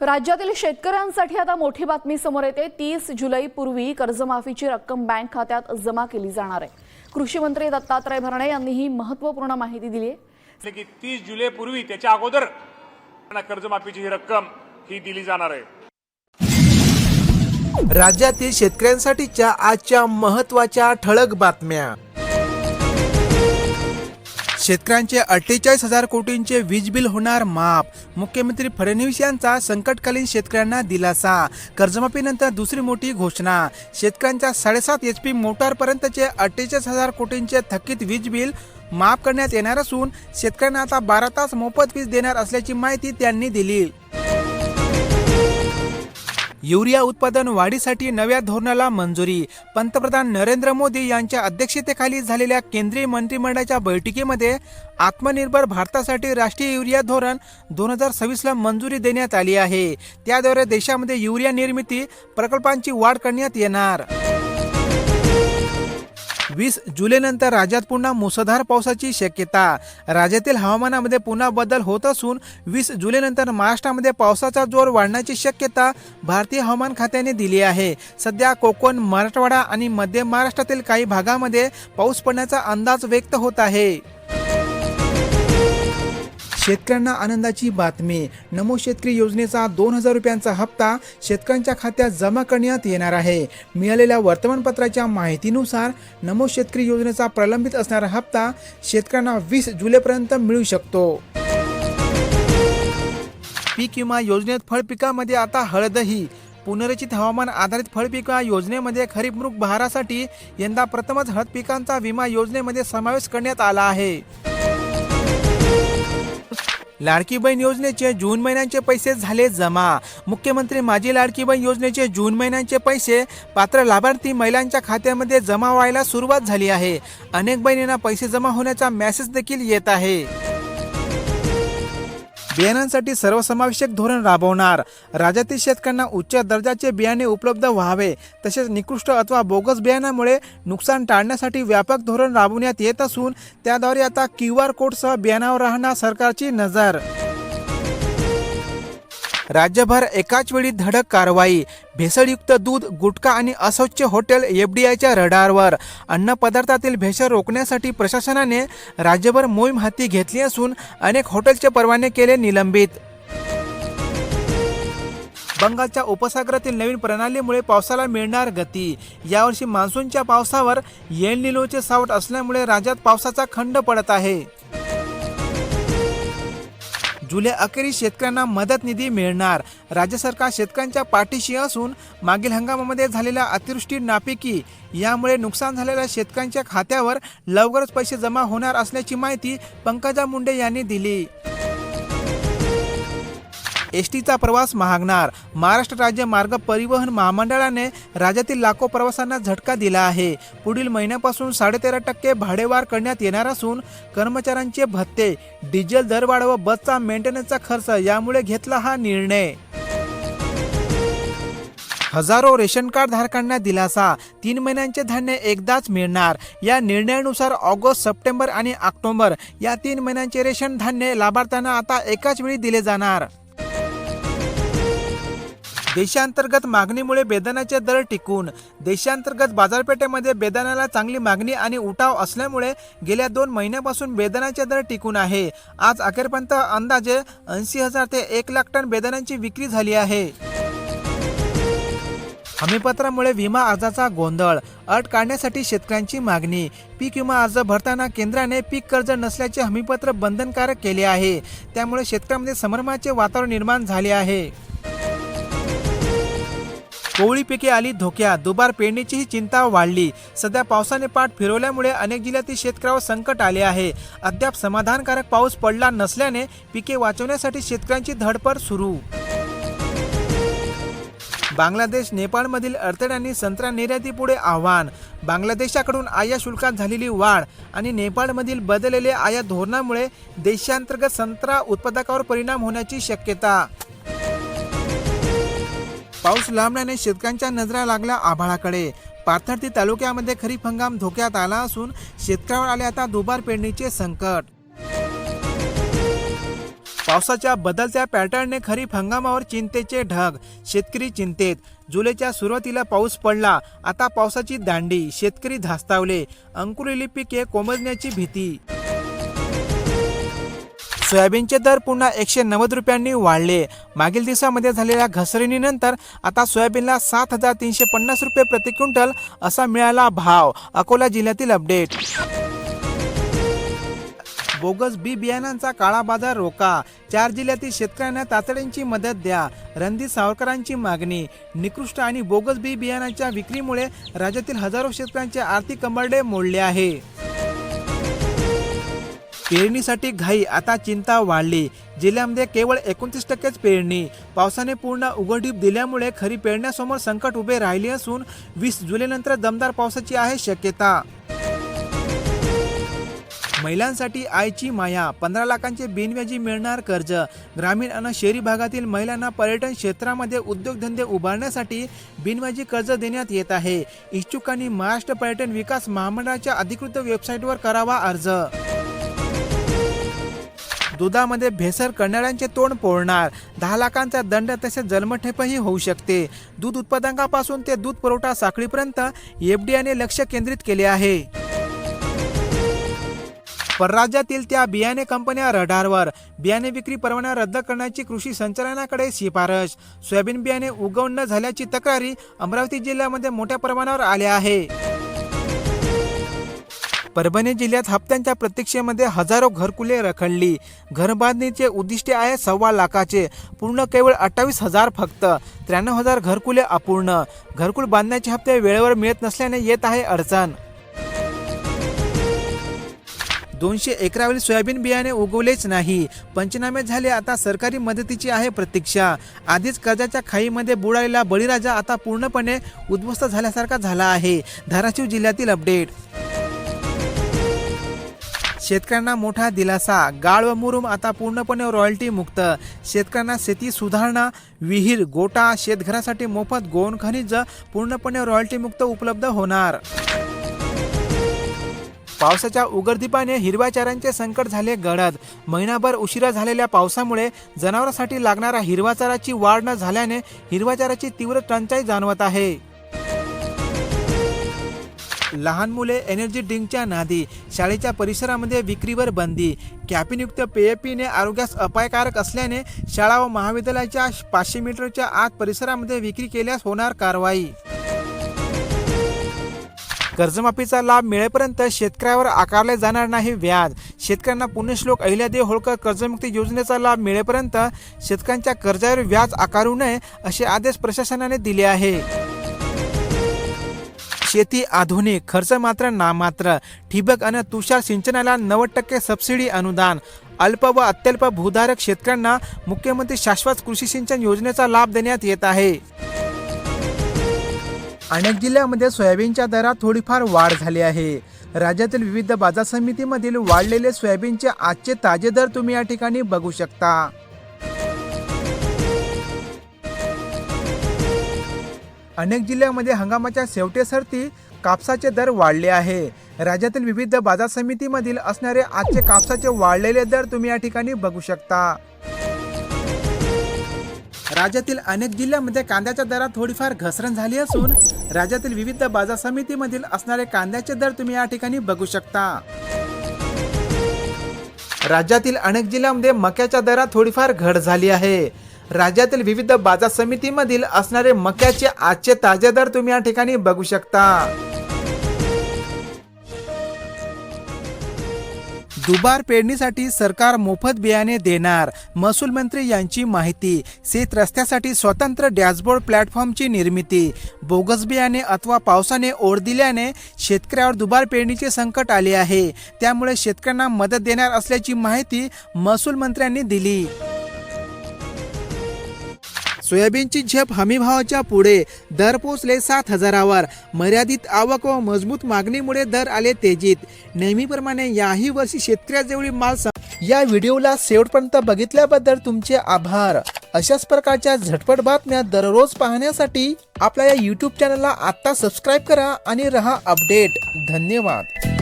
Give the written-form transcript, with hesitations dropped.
राज्यातील शेतकऱ्यांसाठी आता मोठी बातमी समोर येते। 30 जुलैपूर्वी कर्जमाफीची रक्कम बँक खात्यात जमा केली जाणार आहे। कृषी मंत्री दत्तात्रय भरणे यांनी ही महत्त्वपूर्ण माहिती दिली आहे की 30 जुलैपूर्वी त्याच्या अगोदर कर्जमाफीची ही रक्कम ही दिली जाणार आहे। राज्यातील शेतकऱ्यांसाठीच्या आजच्या महत्त्वाच्या ठळक बातम्या। शेतकऱ्यांचे 48,000 कोटींचे वीज बिल होणार माफ। मुख्यमंत्री फडणवीस यांचा संकटकालीन शेतकऱ्यांना दिलासा। कर्जमाफीनंतर दुसरी मोठी घोषणा। शेतकऱ्यांच्या 7.5 HP मोटारपर्यंतचे 48,000 कोटींचे थकीत वीज बिल माफ करण्यात येणार असून शेतकऱ्यांना आता 12 तास मोफत वीज देणार असल्याची माहिती त्यांनी दिली। युरिया उत्पादन वाढीसाठी नव्या धोरणाला मंजुरी। पंतप्रधान नरेंद्र मोदी यांच्या अध्यक्षतेखाली झालेल्या केंद्रीय मंत्रिमंडळाच्या बैठकीमध्ये आत्मनिर्भर भारतासाठी राष्ट्रीय युरिया धोरण 2026 ला मंजुरी देण्यात आली आहे। त्याद्वारे देशामध्ये युरिया निर्मिती प्रकल्पांची वाढ करण्यात येणार। 20 जुलैनंतर राज्यात पुन्हा मुसळधार पावसाची शक्यता। राज्यातील हवामानामध्ये पुन्हा बदल होत असून 20 जुलैनंतर महाराष्ट्रामध्ये पावसाचा जोर वाढण्याची शक्यता भारतीय हवामान खात्याने दिली आहे। सध्या कोकण, मराठवाडा आणि मध्य महाराष्ट्रातील काही भागामध्ये पाऊस पडण्याचा अंदाज व्यक्त होत आहे। शेतकऱ्यांना आनंदाची बातमी। नमो शेतकरी योजनेचा 2,000 रुपयांचा हप्ता शेतकऱ्यांच्या खात्यात जमा करण्यात येणार आहे। मिळालेल्या वर्तमानपत्राच्या माहितीनुसार नमो शेतकरी योजनेचा प्रलंबित असणारा हप्ता शेतकऱ्यांना 20 जुलैपर्यंत मिळू शकतो। पीक विमा योजनेत फळपिकामध्ये आता हळदही। पुनर्रचित हवामान आधारित फळपिक योजनेमध्ये खरीप मृग बहारासाठी यंदा प्रथमच हळद पिकांचा विमा योजनेमध्ये समावेश करण्यात आला आहे। लाडकी बहीण योजनेचे जून महिन्याचे पैसे झाले जमा। मुख्यमंत्री माझी लाडकी बहीण योजनेचे जून महिन्याचे पैसे पात्र लाभार्थी महिलांच्या खात्यामध्ये जमा व्हायला सुरुवात झाली आहे। अनेक बहिणींना पैसे जमा होण्याचा मेसेज देखील येत आहे। बियाणांसाठी सर्वसमावेशक धोरण राबवणार। राज्यातील शेतकऱ्यांना उच्च दर्जाचे बियाणे उपलब्ध व्हावे तसेच निकृष्ट अथवा बोगस बियाणामुळे नुकसान टाळण्यासाठी व्यापक धोरण राबवण्यात येत असून त्याद्वारे आता QR कोडसह बियाणावर राहणार सरकारची नजर। राज्यभर एकाच वेळी धडक कारवाई। भेसळयुक्त दूध, गुटखा आणि अस्वच्छ हॉटेल FDIच्या रडारवर। अन्न पदार्थातील भेसळ रोखण्यासाठी प्रशासनाने राज्यभर मोहीम हाती घेतली असून अनेक हॉटेलचे परवाने केले निलंबित। बंगालच्या उपसागरातील नवीन प्रणालीमुळे पावसाला मिळणार गती। यावर्षी मान्सूनच्या पावसावर एल निनोचे सावट असल्यामुळे राज्यात पावसाचा खंड पडत आहे। जुलै अखेरीस शेतकऱ्यांना मदत निधी मिळणार। राज्य सरकार शेतकऱ्यांच्या पाठीशी असून मागील हंगामामध्ये झालेल्या अतिवृष्टी, नापिकी यामुळे नुकसान झालेल्या शेतकऱ्यांच्या खात्यावर लवकरच पैसे जमा होणार असल्याची माहिती पंकजा मुंडे यांनी दिली। एसटीचा प्रवास महागणार। महाराष्ट्र राज्य मार्ग परिवहन महामंडळाने राज्यातील लाखो प्रवाशांना झटका दिला आहे। पुढील महिन्यापासून 13.5% भाडेवाढ करण्यात येणार असून कर्मचाऱ्यांचे भत्ते, डिझेल दरवाढ व बसचा मेंटेनन्सचा खर्च यामुळे घेतला हा निर्णय। हजारो रेशन कार्ड धारकांना दिलासा। 3 महिन्यांचे धान्य एकदाच मिळणार। या निर्णयानुसार ऑगस्ट, सप्टेंबर आणि ऑक्टोबर या 3 महिन्यांचे रेशन धान्य लाभार्थ्यांना आता एकाच वेळी दिले जाणार। देशांतर्गत मागणीमुळे बेदाण्याचे दर टिकून। देशांतर्गत बाजारपेठेमध्ये बेदाण्याला चांगली मागणी आणि उठाव असल्यामुळे गेल्या 2 महिन्यापासून बेदाण्याचे दर टिकून आहे। आज अखेरपर्यंत अंदाजे 80,000 ते 1 लाख टन बेदाण्याची विक्री झाली आहे। हमीपत्रामुळे विमा अर्जाचा गोंधळ। अट काढण्यासाठी शेतकऱ्यांची मागणी। पीक विमा अर्ज भरताना केंद्राने पीक कर्ज नसल्याचे हमीपत्र बंधनकारक केले आहे। त्यामुळे शेतकऱ्यांमध्ये संभ्रमाचे वातावरण निर्माण झाले आहे। कोवळी पिके आली धोक्यात। दुबार पेरणीचीही चिंता वाढली। सध्या पावसाने पाठ फिरवल्यामुळे अनेक जिल्ह्यातील शेतकऱ्यांवर संकट आले आहे। अद्याप समाधानकारक पाऊस पडला नसल्याने पिके वाचवण्यासाठी शेतकऱ्यांची धडपड सुरू। बांगलादेश, नेपाळमधील अडथळ्यांनी संत्रा निर्यातीपुढे आव्हान। बांगलादेशाकडून आयात शुल्कात झालेली वाढ आणि नेपाळमधील बदललेल्या आयात धोरणामुळे देशांतर्गत संत्रा उत्पादकावर परिणाम होण्याची शक्यता। पाऊस लांबल्याने शेतकऱ्यांच्या नजरा लागल्या आभाळाकडे। पाथर्डी तालुक्यामध्ये खरीप हंगाम धोक्यात आला असून शेतकऱ्यावर आले आता दुबार पेरणीचे संकट। पावसाच्या बदलत्या पॅटर्नने खरीप हंगामावर चिंतेचे ढग, शेतकरी चिंतेत. जुलैच्या सुरुवातीला पाऊस पडला, आता पावसाची दांडी, शेतकरी धास्तावले, अंकुरलेली पिके कोमेजण्याची भीती. सोयाबीनचे दर पुन्हा 190 रुपयांनी वाढले. मागील दिवसामध्ये झालेल्या घसरणीनंतर आता सोयाबीनला 7,350 रुपये प्रति क्विंटल असा मिळाला भाव. अकोला जिल्ह्यातील अपडेट. बोगस बी बियाणांचा काळा बाजार रोका. 4 जिल्ह्यातील शेतकऱ्यांना तातडीची मदत द्या. रणजित सावरकरांची मागणी. निकृष्ट आणि बोगस बी बियाणांच्या विक्रीमुळे राज्यातील हजारो शेतकऱ्यांचे आर्थिक कंबरडे मोडले आहे. पेरणीसाठी घाई, आता चिंता वाढली. जिल्ह्यामध्ये केवळ 29% पेरणी. पावसाने पूर्ण उघडीप दिल्यामुळे खरी पेरण्यासमोर संकट उभे राहिले असून 20 जुलैनंतर दमदार पावसाची आहे शक्यता. महिलांसाठी आईची माया. 15 लाखांचे बिनव्याजी मिळणार कर्ज. ग्रामीण आणि शहरी भागातील महिलांना पर्यटन क्षेत्रामध्ये उद्योगधंदे उभारण्यासाठी बिनव्याजी कर्ज देण्यात येत आहे. इच्छुकांनी महाराष्ट्र पर्यटन विकास महामंडळाच्या अधिकृत वेबसाईटवर करावा अर्ज. दुधामध्ये भेसळ करणाऱ्यांचे तोंड पोळणार. 10 लाखांचा दंड तसेच जन्मठेपही होऊ शकते. दूध उत्पादकांपासून ते दूध पुरवठा साखळीपर्यंत एफडीआयने लक्ष केंद्रित केले आहे. परराज्यातील त्या बियाणे कंपन्या रडारवर. बियाणे विक्री परवाना रद्द करण्याची कृषी संचालनाकडे शिफारस. सोयाबीन बियाणे उगवण न झाल्याची तक्रारी अमरावती जिल्ह्यामध्ये मोठ्या प्रमाणावर आल्या आहे. परभणी जिल्ह्यात हप्त्यांच्या प्रतीक्षेमध्ये हजारो घरकुले रखडली. घरबांधणीचे उद्दिष्ट आहे 1.25 लाखाचे, पूर्ण केवळ 28,000 फक्त. 93,000 घरकुले अपूर्ण. घरकुल बांधण्याचे हप्ते वेळेवर मिळत नसल्याने येत आहे अडचण. 200 एकरावरील सोयाबीन बियाणे उगवलेच नाही. पंचनामे झाले, आता सरकारी मदतीची आहे प्रतीक्षा. आधीच कर्जाच्या खाईमध्ये बुडालेला बळीराजा आता पूर्णपणे उद्ध्वस्त झाल्यासारखा झाला आहे. धाराशिव जिल्ह्यातील अपडेट. शेतकऱ्यांना मोठा दिलासा. गाळ व मुरुम आता पूर्णपणे रॉयल्टी मुक्त. शेतकऱ्यांना शेती सुधारणा, विहीर, गोटा, शेतघरासाठी मोफत गौण खनिज पूर्णपणे रॉयल्टी मुक्त उपलब्ध होणार. पावसाच्या उघडदीपाने हिरव्या चाऱ्यांचे संकट झाले गडद. महिनाभर उशिरा झालेल्या पावसामुळे जनावरांसाठी लागणारा हिरवा चाराची वाढ न झाल्याने हिरव्या चाऱ्याची तीव्र टंचाई जाणवत आहे. लहान मुले एनर्जी ड्रिंकच्या नादी. शाळेच्या परिसरामध्ये विक्रीवर बंदी. कॅफीनयुक्त पेय पिणे आरोग्यास अपायकारक असल्याने शाळा व महाविद्यालयाच्या 500 मीटरच्या आत परिसरामध्ये विक्री केल्यास होणार कारवाई. कर्जमाफीचा लाभ मिळेपर्यंत शेतकऱ्यावर आकारले जाणार नाही व्याज. शेतकऱ्यांना पुण्यश्लोक अहिल्यादेवी होळकर कर्जमुक्ती योजनेचा लाभ मिळेपर्यंत शेतकऱ्यांच्या कर्जावर व्याज आकारू नये असे आदेश प्रशासनाने दिले आहे. शेती आधुनिक, खर्च मात्र नामात्र. ठिबक आणि तुषार सिंचनाला 90% सबसिडी अनुदान. अल्प व अत्यल्प भूधारक शेतकऱ्यांना मुख्यमंत्री शाश्वत कृषी सिंचन योजनेचा लाभ देण्यात येत आहे. अनेक जिल्ह्यामध्ये सोयाबीनच्या दरात थोडीफार वाढ झाली आहे. राज्यातील विविध बाजार समितीमधील वाढलेले सोयाबीनचे आजचे ताजे दर तुम्ही या ठिकाणी बघू शकता. अनेक जिल्ह्यामध्ये हंगामाच्या शेवटेसरती कापसाचे दर वाढले आहे. राज्यातील विविध बाजार समितीमधील असणारे आजचे कापसाचे वाढलेले दर तुम्ही या ठिकाणी बघू शकता. राज्यातील अनेक जिल्ह्यामध्ये कांद्याच्या दरात थोडीफार घसरण झाली असून राज्यातील विविध बाजार समितीमधील असणारे कांद्याचे दर तुम्ही या ठिकाणी बघू शकता. राज्यातील अनेक जिल्ह्यामध्ये मक्याच्या दरात थोडीफार घट झाली आहे. राज्यातील विविध बाजार समितीमधील असणारे मक्याचे आजचे ताजे दर तुम्ही या ठिकाणी बघू शकता. दुबार पेरणीसाठी सरकार मोफत बियाणे देणार. महसूल मंत्री यांची माहिती. शेत रस्त्यासाठी स्वतंत्र डॅशबोर्ड प्लॅटफॉर्मची निर्मिती. बोगस बियाणे अथवा पावसाने ओढ दिल्याने शेतकऱ्यावर दुबार पेरणीचे संकट आले आहे. त्यामुळे शेतकऱ्यांना मदत देणार असल्याची माहिती महसूल मंत्र्यांनी दिली. सोयाबीनची झेप हमीभावाच्या पुढे. दर पोचले 7,000वर. मर्यादित आवक व मजबूत मागणीमुळे दर आले तेजीत. नेहमीप्रमाणे याही वर्षी शेतकऱ्याजवळील माल या व्हिडिओला शेवटपर्यंत बघितल्याबद्दल तुमचे आभार. अशाच प्रकारच्या झटपट बातम्या दररोज पाहण्यासाठी आपल्या या YouTube चॅनलला आत्ता सबस्क्राईब करा आणि रहा अपडेट. धन्यवाद.